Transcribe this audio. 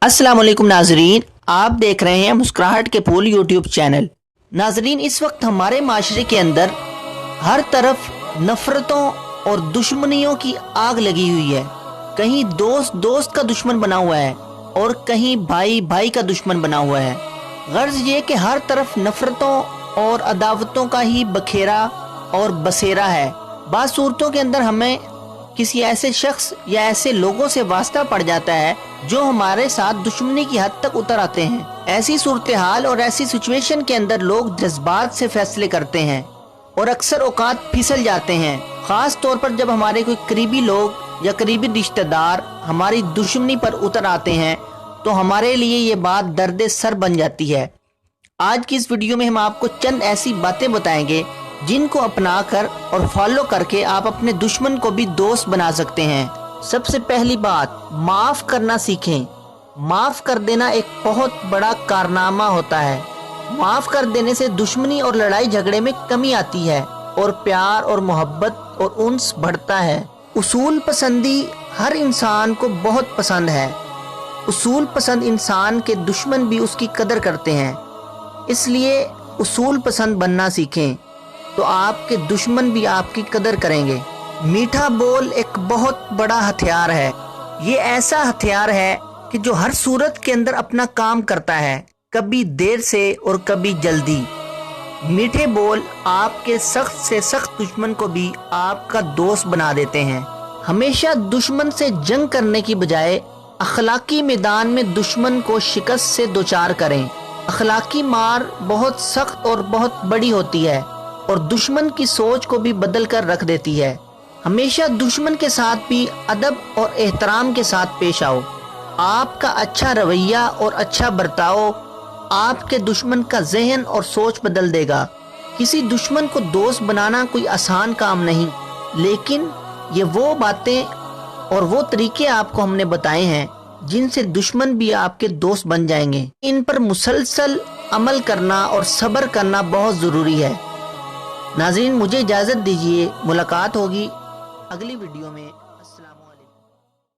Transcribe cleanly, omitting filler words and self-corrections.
अस्सलाम वालेकुम नाजरीन, आप देख रहे हैं मुस्कुराहट के फूल यूट्यूब चैनल। नाजरीन, इस वक्त हमारे माशरे के अंदर हर तरफ नफरतों और दुश्मनियों की आग लगी हुई है। कहीं दोस्त दोस्त का दुश्मन बना हुआ है और कहीं भाई भाई का दुश्मन बना हुआ है। गर्ज ये कि हर तरफ नफरतों और अदावतों का ही बखेरा और बसेरा है। बाज़ सूरतों के अंदर हमें किसी ऐसे शख्स या ऐसे लोगों से वास्ता पड़ जाता है जो हमारे साथ दुश्मनी की हद तक उतर आते हैं। ऐसी सूरत हाल और ऐसी सिचुएशन के अंदर लोग जज्बात से फैसले करते हैं और अक्सर औकात फिसल जाते हैं। खास तौर पर जब हमारे कोई करीबी लोग या करीबी रिश्तेदार हमारी दुश्मनी पर उतर आते हैं तो हमारे लिए ये बात दर्द सर बन जाती है। आज की इस वीडियो में हम आपको चंद ऐसी बातें बताएंगे जिनको अपनाकर और फॉलो करके आप अपने दुश्मन को भी दोस्त बना सकते हैं। सबसे पहली बात, माफ करना सीखें। माफ कर देना एक बहुत बड़ा कारनामा होता है। माफ कर देने से दुश्मनी और लड़ाई झगड़े में कमी आती है और प्यार और मोहब्बत और उन्स बढ़ता है। उसूल पसंदी हर इंसान को बहुत पसंद है। उसूल पसंद इंसान के दुश्मन भी उसकी कदर करते हैं, इसलिए उसूल पसंद बनना सीखें तो आपके दुश्मन भी आपकी कदर करेंगे। मीठा बोल एक बहुत बड़ा हथियार है। ये ऐसा हथियार है कि जो हर सूरत के अंदर अपना काम करता है, कभी देर से और कभी जल्दी। मीठे बोल आपके सख्त से सख्त दुश्मन को भी आपका दोस्त बना देते हैं। हमेशा दुश्मन से जंग करने की बजाय अखलाकी मैदान में दुश्मन को शिकस्त से दोचार करें। अखलाकी मार बहुत सख्त और बहुत बड़ी होती है और दुश्मन की सोच को भी बदल कर रख देती है। हमेशा दुश्मन के साथ भी अदब और एहतराम के साथ पेश आओ। आपका अच्छा रवैया और अच्छा बर्ताव आपके दुश्मन का जहन और सोच बदल देगा। किसी दुश्मन को दोस्त बनाना कोई आसान काम नहीं, लेकिन ये वो बातें और वो तरीके आपको हमने बताए हैं जिनसे दुश्मन भी आपके दोस्त बन जाएंगे। इन पर मुसलसल अमल करना और सब्र करना बहुत ज़रूरी है। नाज़रीन, मुझे इजाज़त दीजिए, मुलाकात होगी अगली वीडियो में।